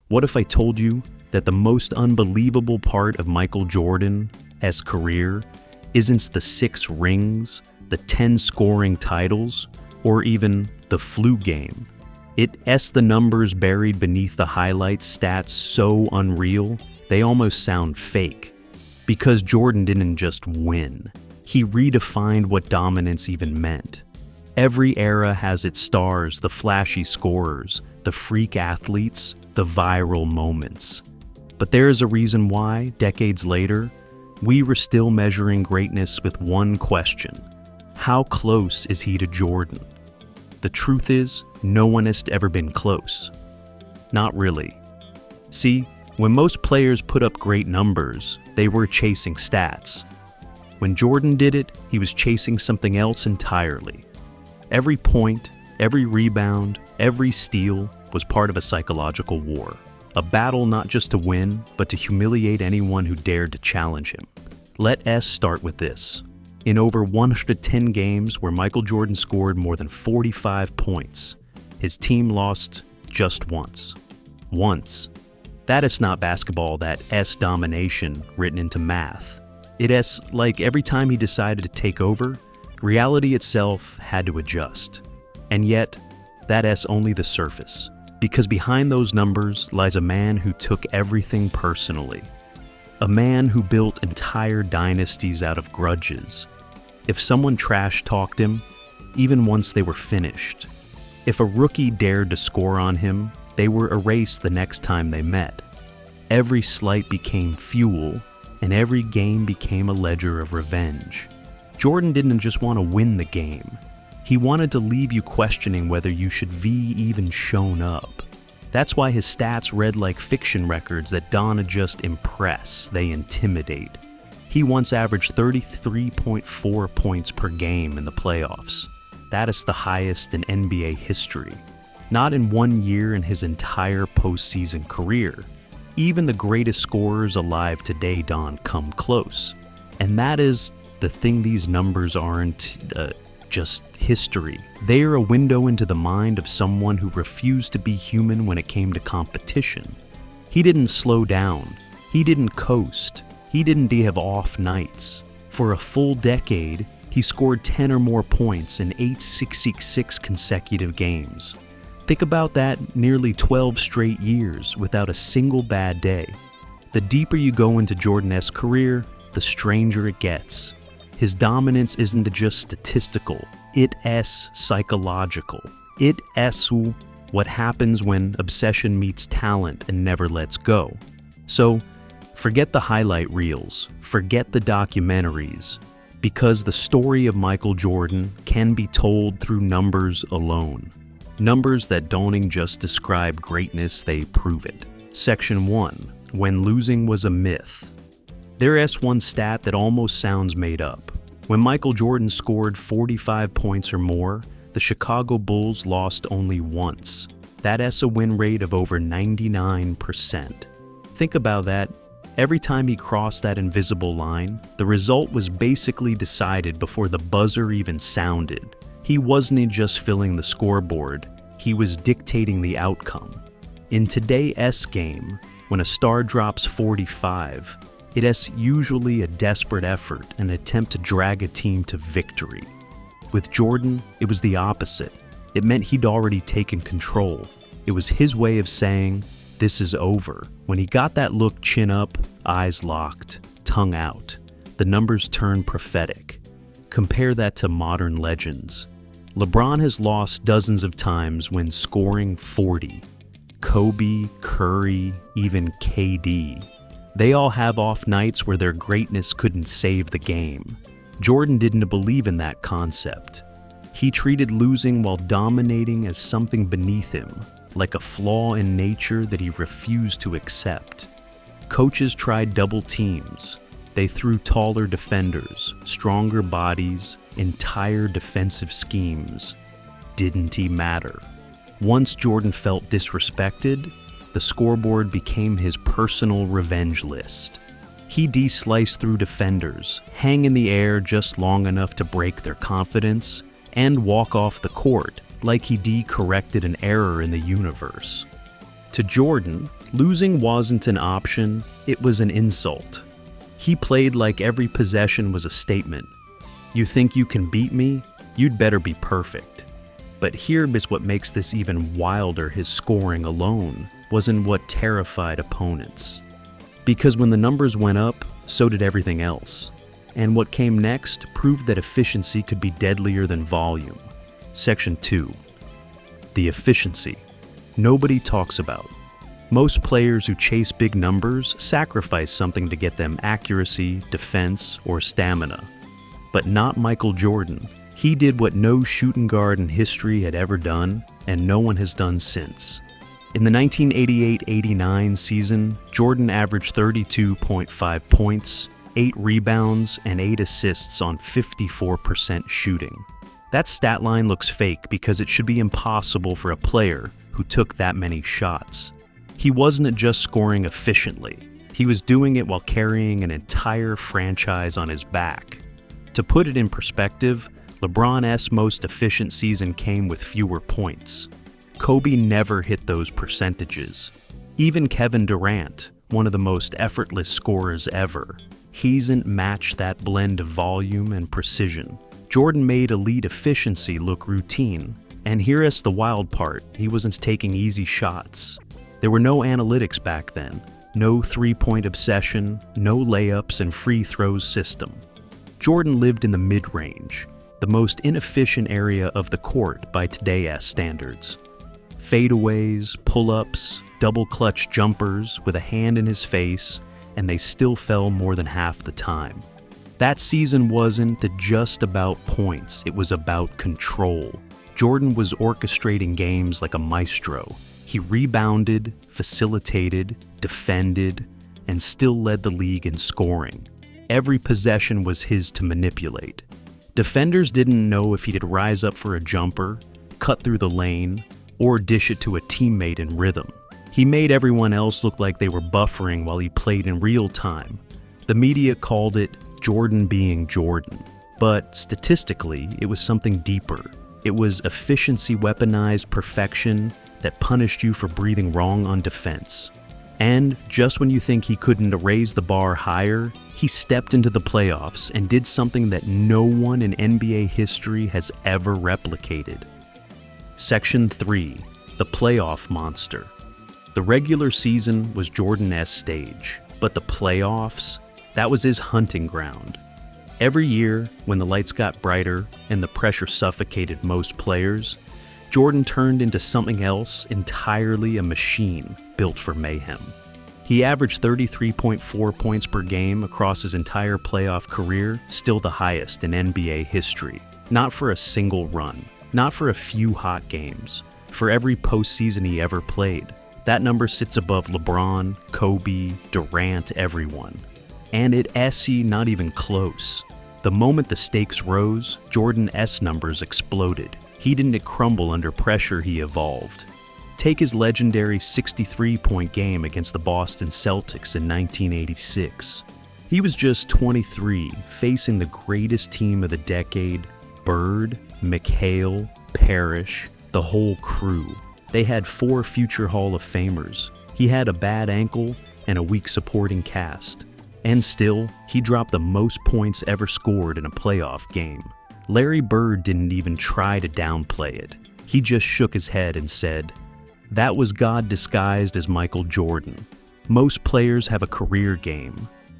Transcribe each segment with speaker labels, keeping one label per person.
Speaker 1: What if I told you that the most unbelievable part of Michael Jordan's career isn't the 6 rings, the 10 scoring titles, or even the flu game? It's the numbers buried beneath the highlights stats so unreal, they almost sound fake. Because Jordan didn't just win, he redefined what dominance even meant. Every era has its stars, the flashy scorers, the freak athletes, the viral moments. But there is a reason why, decades later, we were still measuring greatness with one question: how close is he to Jordan? The truth is, no one has ever been close. Not really. See, when most players put up great numbers, they were chasing stats. When Jordan did it, he was chasing something else entirely. Every point, every rebound, every steal was part of a psychological war. A battle not just to win, but to humiliate anyone who dared to challenge him. Let us start with this. In over 110 games where Michael Jordan scored more than 45 points, his team lost just once. Once. That is not basketball, that S domination written into math. It is like every time he decided to take over, reality itself had to adjust. And yet, that is only the surface. Because behind those numbers lies a man who took everything personally. A man who built entire dynasties out of grudges. If someone trash-talked him, even once they were finished. If a rookie dared to score on him, they were erased the next time they met. Every slight became fuel, and every game became a ledger of revenge. Jordan didn't just want to win the game. He wanted to leave you questioning whether you should be even shown up. That's why his stats read like fiction records that don't just impress, they intimidate. He once averaged 33.4 points per game in the playoffs. That is the highest in NBA history. Not in 1 year in his entire postseason career. Even the greatest scorers alive today don't come close. And that is the thing, these numbers aren't just history. They are a window into the mind of someone who refused to be human when it came to competition. He didn't slow down. He didn't coast. He didn't have off nights. For a full decade, he scored 10 or more points in 866 consecutive games. Think about that, nearly 12 straight years without a single bad day. The deeper you go into Jordan's career, the stranger it gets. His dominance isn't just statistical, it is psychological. It is what happens when obsession meets talent and never lets go. So, forget the highlight reels, forget the documentaries, because the story of Michael Jordan can be told through numbers alone. Numbers that don't just describe greatness, they prove it. Section 1. When losing was a myth. There is one stat that almost sounds made up. When Michael Jordan scored 45 points or more, the Chicago Bulls lost only once. That is a win rate of over 99%. Think about that. Every time he crossed that invisible line, the result was basically decided before the buzzer even sounded. He wasn't just filling the scoreboard, he was dictating the outcome. In today's game, when a star drops 45, it is usually a desperate effort, an attempt to drag a team to victory. With Jordan, it was the opposite. It meant he'd already taken control. It was his way of saying, "This is over." When he got that look, chin up, eyes locked, tongue out, the numbers turned prophetic. Compare that to modern legends. LeBron has lost dozens of times when scoring 40. Kobe, Curry, even KD. They all have off nights where their greatness couldn't save the game. Jordan didn't believe in that concept. He treated losing while dominating as something beneath him, like a flaw in nature that he refused to accept. Coaches tried double teams. They threw taller defenders, stronger bodies, entire defensive schemes. Didn't he matter? Once Jordan felt disrespected, the scoreboard became his personal revenge list. He de-sliced through defenders, hang in the air just long enough to break their confidence, and walk off the court like he de-corrected an error in the universe. To Jordan, Losing wasn't an option, it was an insult. He played like every possession was a statement. You think you can beat me? You'd better be perfect. But here is what makes this even wilder: his scoring alone wasn't what terrified opponents. Because when the numbers went up, so did everything else. And what came next proved that efficiency could be deadlier than volume. Section 2. The efficiency. Nobody talks about. Most players who chase big numbers sacrifice something to get them accuracy, defense, or stamina. But not Michael Jordan. He did what no shooting guard in history had ever done, and no one has done since. In the 1988-89 season, Jordan averaged 32.5 points, 8 rebounds, and 8 assists on 54% shooting. That stat line looks fake because it should be impossible for a player who took that many shots. He wasn't just scoring efficiently, he was doing it while carrying an entire franchise on his back. To put it in perspective, LeBron's most efficient season came with fewer points. Kobe never hit those percentages. Even Kevin Durant, one of the most effortless scorers ever, hasn't matched that blend of volume and precision. Jordan made elite efficiency look routine, and here's the wild part: he wasn't taking easy shots. There were no analytics back then, no three-point obsession, no layups and free throws system. Jordan lived in the mid-range, the most inefficient area of the court by today's standards. Fadeaways, pull-ups, double-clutch jumpers with a hand in his face, and they still fell more than half the time. That season wasn't just about points, it was about control. Jordan was orchestrating games like a maestro. He rebounded, facilitated, defended, and still led the league in scoring. Every possession was his to manipulate. Defenders didn't know if he'd rise up for a jumper, cut through the lane, or dish it to a teammate in rhythm. He made everyone else look like they were buffering while he played in real time. The media called it Jordan being Jordan. But statistically, it was something deeper. It was efficiency weaponized perfection that punished you for breathing wrong on defense. And just when you think he couldn't raise the bar higher, he stepped into the playoffs and did something that no one in NBA history has ever replicated. Section 3. The Playoff Monster. The regular season was Jordan's stage, but the playoffs, that was his hunting ground. Every year, when the lights got brighter and the pressure suffocated most players, Jordan turned into something else entirely: a machine built for mayhem. He averaged 33.4 points per game across his entire playoff career, still the highest in NBA history. Not for a single run, not for a few hot games, for every postseason he ever played. That number sits above LeBron, Kobe, Durant, everyone. And it's not even close. The moment the stakes rose, Jordan's numbers exploded. He didn't crumble under pressure, he evolved. Take his legendary 63-point game against the Boston Celtics in 1986. He was just 23, facing the greatest team of the decade: Bird, McHale, Parrish, the whole crew. They had 4 future Hall of Famers. He had a bad ankle and a weak supporting cast. And still, he dropped the most points ever scored in a playoff game. Larry Bird didn't even try to downplay it. He just shook his head and said, "That was God disguised as Michael Jordan." Most players have a career game.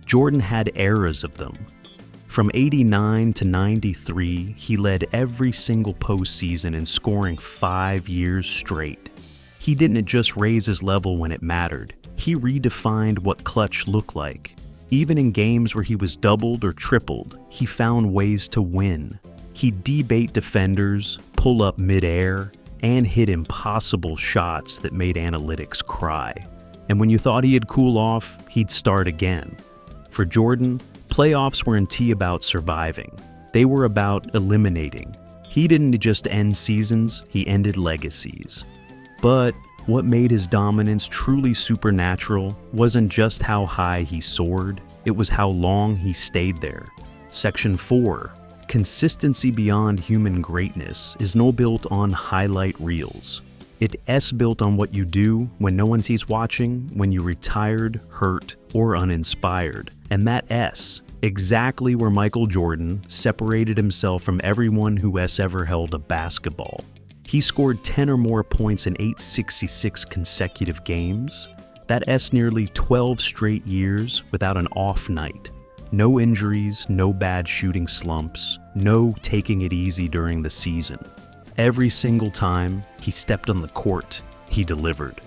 Speaker 1: Jordan had eras of them. From 89 to 93, he led every single postseason in scoring 5 years straight. He didn't just raise his level when it mattered. He redefined what clutch looked like. Even in games where he was doubled or tripled, he found ways to win. He'd debate defenders, pull up midair, and hit impossible shots that made analytics cry. And when you thought he'd cool off, he'd start again. For Jordan, playoffs weren't about surviving. They were about eliminating. He didn't just end seasons, he ended legacies. But what made his dominance truly supernatural wasn't just how high he soared, it was how long he stayed there. Section 4. Consistency beyond human greatness is not built on highlight reels. It S-built on what you do when no one sees watching, when you're retired, hurt, or uninspired. And that S, exactly where Michael Jordan separated himself from everyone who has ever held a basketball. He scored 10 or more points in 866 consecutive games. That S nearly 12 straight years without an off night. No injuries, no bad shooting slumps, no taking it easy during the season. Every single time he stepped on the court, he delivered.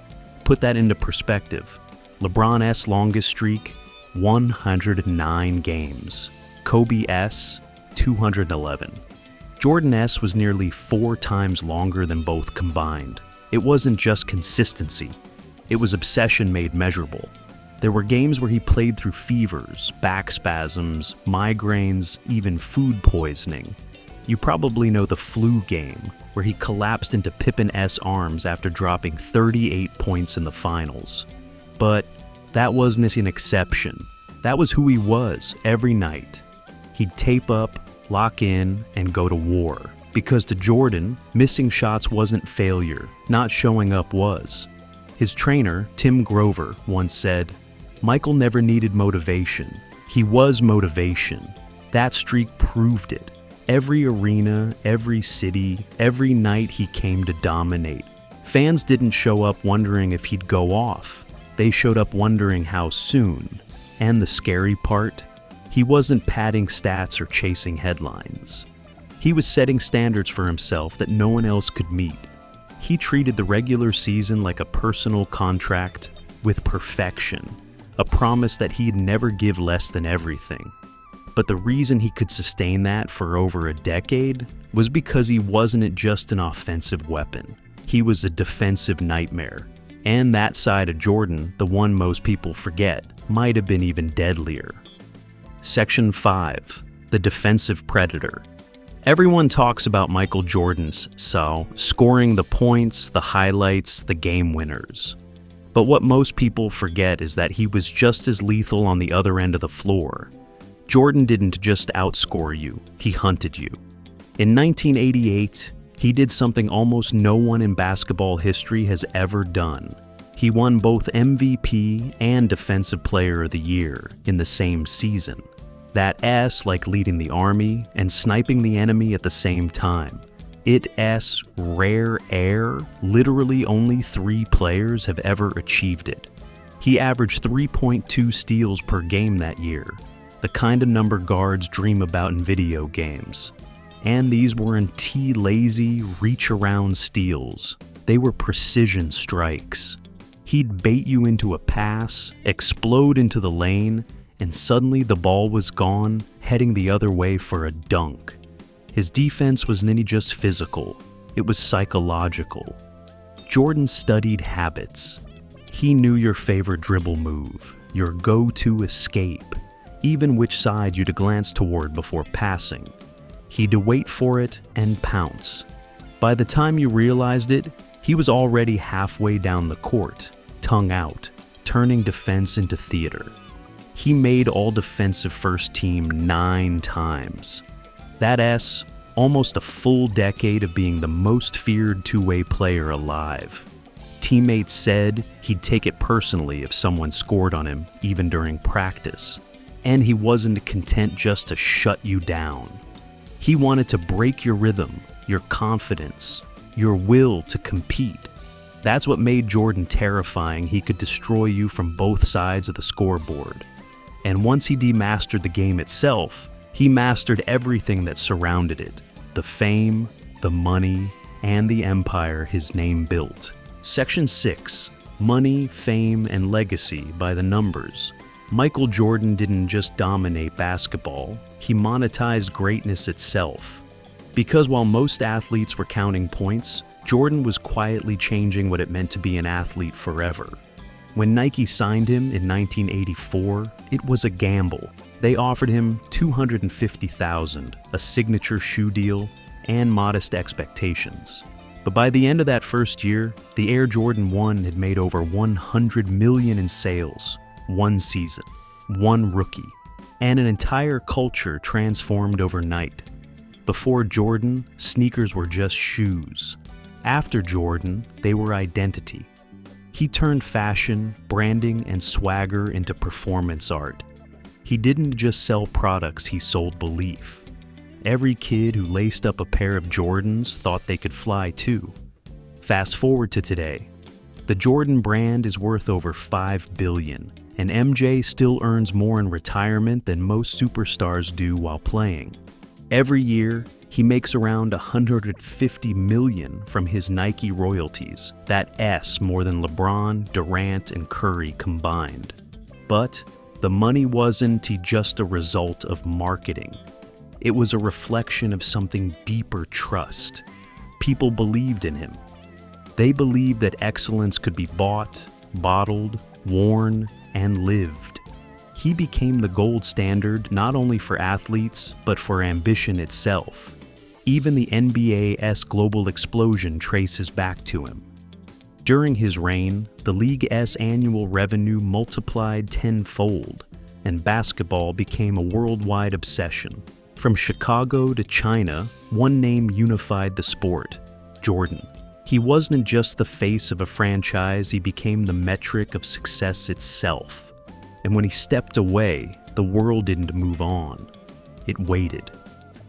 Speaker 1: Put that into perspective. LeBron S' longest streak, 109 games. Kobe S, 211. Jordan S was nearly 4 times longer than both combined. It wasn't just consistency. It was obsession made measurable. There were games where he played through fevers, back spasms, migraines, even food poisoning. You probably know the flu game, where he collapsed into Pippen S' arms after dropping 38 points in the finals. But that wasn't an exception. That was who he was every night. He'd tape up, lock in, and go to war. Because to Jordan, missing shots wasn't failure, not showing up was. His trainer, Tim Grover, once said, "Michael never needed motivation. He was motivation. That streak proved it. Every arena, every city, every night he came to dominate. Fans didn't show up wondering if he'd go off. They showed up wondering how soon. And the scary part? He wasn't padding stats or chasing headlines. He was setting standards for himself that no one else could meet. He treated the regular season like a personal contract with perfection, a promise that he'd never give less than everything. But the reason he could sustain that for over a decade was because he wasn't just an offensive weapon. He was a defensive nightmare. And that side of Jordan, the one most people forget, might have been even deadlier. Section 5. The Defensive Predator. Everyone talks about Michael Jordan's scoring the points, the highlights, the game winners. But what most people forget is that he was just as lethal on the other end of the floor. Jordan didn't just outscore you, he hunted you. In 1988, he did something almost no one in basketball history has ever done. He won both MVP and Defensive Player of the Year in the same season. That S like leading the army and sniping the enemy at the same time. It S rare air, literally only 3 players have ever achieved it. He averaged 3.2 steals per game that year, the kind of number guards dream about in video games. And these weren't lazy, reach-around steals. They were precision strikes. He'd bait you into a pass, explode into the lane, and suddenly the ball was gone, heading the other way for a dunk. His defense wasn't any just physical, it was psychological. Jordan studied habits. He knew your favorite dribble move, your go-to escape, even which side you'd glance toward before passing. He'd wait for it and pounce. By the time you realized it, he was already halfway down the court, tongue out, turning defense into theater. He made all defensive first team 9 times. That S, almost a full decade of being the most feared two-way player alive. Teammates said he'd take it personally if someone scored on him, even during practice. And he wasn't content just to shut you down. He wanted to break your rhythm, your confidence, your will to compete. That's what made Jordan terrifying. He could destroy you from both sides of the scoreboard. And once he demastered the game itself, he mastered everything that surrounded it. The fame, the money, and the empire his name built. Section 6. Money, Fame, and Legacy by the Numbers. Michael Jordan didn't just dominate basketball, he monetized greatness itself. Because while most athletes were counting points, Jordan was quietly changing what it meant to be an athlete forever. When Nike signed him in 1984, it was a gamble. They offered him $250,000, a signature shoe deal, and modest expectations. But by the end of that first year, the Air Jordan 1 had made over $100 million in sales. One season, one rookie, and an entire culture transformed overnight. Before Jordan, sneakers were just shoes. After Jordan, they were identity. He turned fashion, branding, and swagger into performance art. He didn't just sell products, he sold belief. Every kid who laced up a pair of Jordans thought they could fly too. Fast forward to today. The Jordan brand is worth over $5 billion, and MJ still earns more in retirement than most superstars do while playing. Every year, he makes around $150 million from his Nike royalties, that S more than LeBron, Durant, and Curry combined. But the money wasn't just a result of marketing. It was a reflection of something deeper: trust. People believed in him. They believed that excellence could be bought, bottled, worn, and lived. He became the gold standard not only for athletes, but for ambition itself. Even the NBA's global explosion traces back to him. During his reign, the league's annual revenue multiplied tenfold, and basketball became a worldwide obsession. From Chicago to China, one name unified the sport: Jordan. He wasn't just the face of a franchise, he became the metric of success itself. And when he stepped away, the world didn't move on. It waited.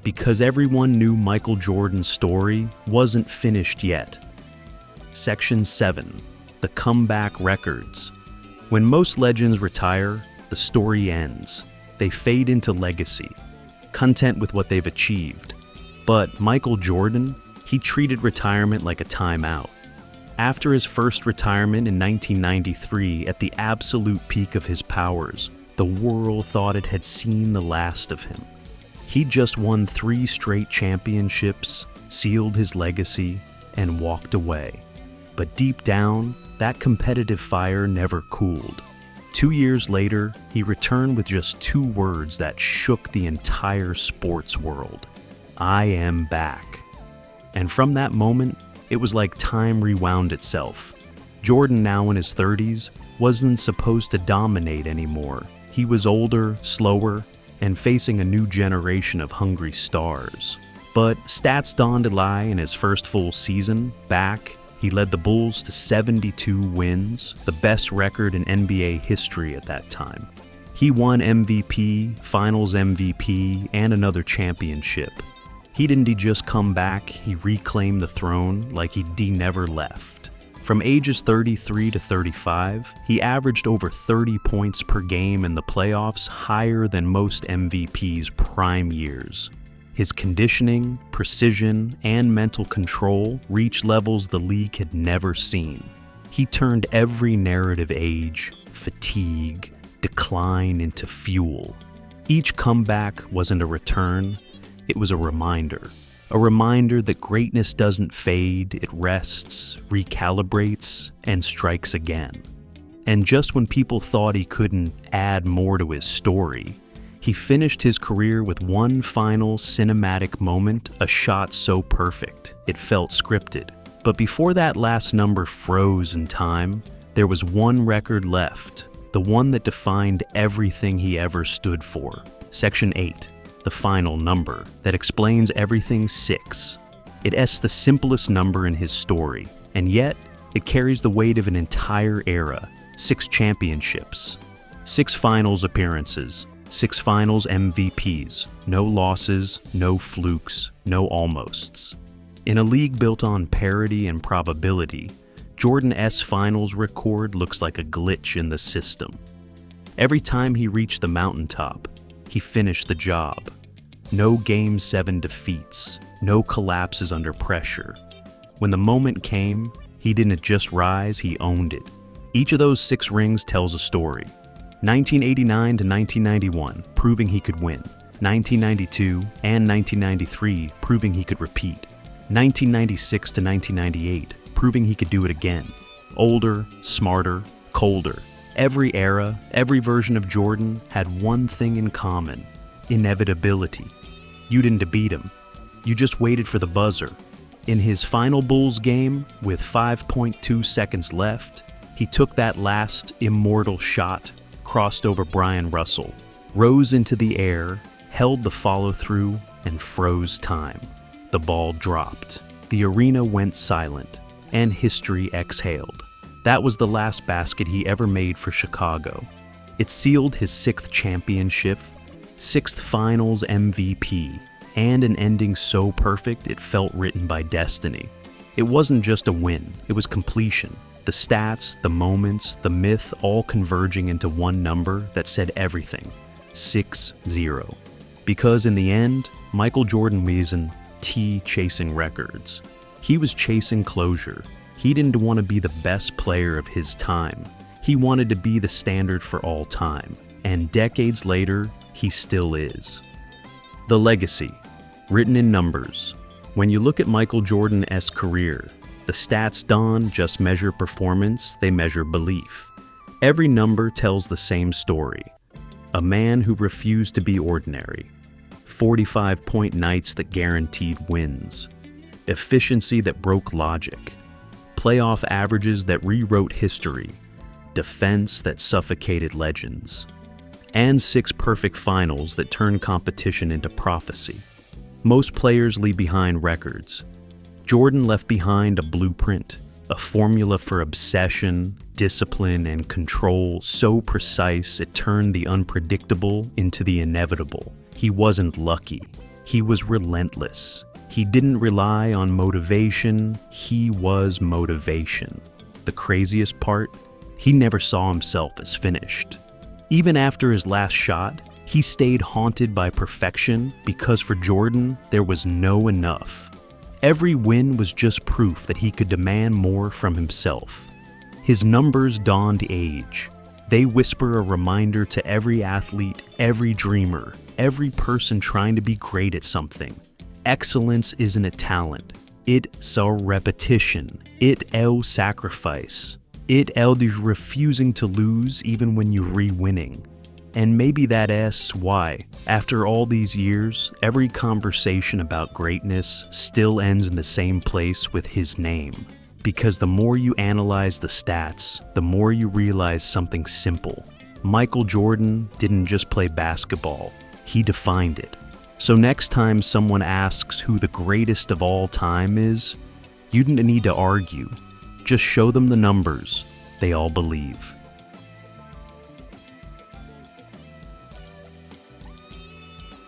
Speaker 1: Because everyone knew Michael Jordan's story wasn't finished yet. Section 7. The Comeback Records. When most legends retire, the story ends. They fade into legacy, content with what they've achieved. But Michael Jordan, he treated retirement like a timeout. After his first retirement in 1993, at the absolute peak of his powers, the world thought it had seen the last of him. He just won 3 straight championships, sealed his legacy, and walked away. But deep down, that competitive fire never cooled. 2 years later, he returned with just 2 words that shook the entire sports world: "I am back." And from that moment, it was like time rewound itself. Jordan, now in his 30s, wasn't supposed to dominate anymore. He was older, slower, and facing a new generation of hungry stars. But stats donned a lie in his first full season. Back, he led the Bulls to 72 wins, the best record in NBA history at that time. He won MVP, Finals MVP, and another championship. He didn't just come back, he reclaimed the throne like he never left. From ages 33 to 35, he averaged over 30 points per game in the playoffs, higher than most MVP's prime years. His conditioning, precision, and mental control reached levels the league had never seen. He turned every narrative: age, fatigue, decline into fuel. Each comeback wasn't a return, it was a reminder that greatness doesn't fade, it rests, recalibrates, and strikes again. And just when people thought he couldn't add more to his story, he finished his career with one final cinematic moment, a shot so perfect, it felt scripted. But before that last number froze in time, there was one record left, the one that defined everything he ever stood for. Section 8. The final number that explains everything: 6. It's the simplest number in his story, and yet it carries the weight of an entire era: 6 championships, 6 finals appearances, 6 finals MVPs, no losses, no flukes, no almosts. In a league built on parity and probability, Jordan's finals record looks like a glitch in the system. Every time he reached the mountaintop, he finished the job. No Game 7 defeats, no collapses under pressure. When the moment came, he didn't just rise, he owned it. Each of those 6 rings tells a story. 1989 to 1991, proving he could win. 1992 and 1993, proving he could repeat. 1996 to 1998, proving he could do it again. Older, smarter, colder. Every era, every version of Jordan had one thing in common: inevitability. You didn't beat him. You just waited for the buzzer. In his final Bulls game, with 5.2 seconds left, he took that last immortal shot, crossed over Brian Russell, rose into the air, held the follow-through, and froze time. The ball dropped. The arena went silent, and history exhaled. That was the last basket he ever made for Chicago. It sealed his 6th championship, 6th Finals MVP, and an ending so perfect it felt written by destiny. It wasn't just a win, it was completion. The stats, the moments, the myth all converging into one number that said everything: 6-0. Because in the end, Michael Jordan wasn't chasing records. He was chasing closure. He didn't want to be the best player of his time. He wanted to be the standard for all time. And decades later, he still is. The legacy, written in numbers. When you look at Michael Jordan's career, the stats don't just measure performance, they measure belief. Every number tells the same story. A man who refused to be ordinary. 45-point nights that guaranteed wins. Efficiency that broke logic. Playoff averages that rewrote history. Defense that suffocated legends. And 6 perfect finals that turned competition into prophecy. Most players leave behind records. Jordan left behind a blueprint, a formula for obsession, discipline, and control so precise it turned the unpredictable into the inevitable. He wasn't lucky. He was relentless. He didn't rely on motivation. He was motivation. The craziest part? He never saw himself as finished. Even after his last shot, he stayed haunted by perfection because for Jordan, there was no enough. Every win was just proof that he could demand more from himself. His numbers donned age. They whisper a reminder to every athlete, every dreamer, every person trying to be great at something. Excellence isn't a talent. It's a repetition. It's sacrifice. It's refusing to lose even when you're re-winning. And maybe that's why, after all these years, every conversation about greatness still ends in the same place with his name. Because the more you analyze the stats, the more you realize something simple. Michael Jordan didn't just play basketball, he defined it. So next time someone asks who the greatest of all time is, you don't need to argue. Just show them the numbers. They all believe.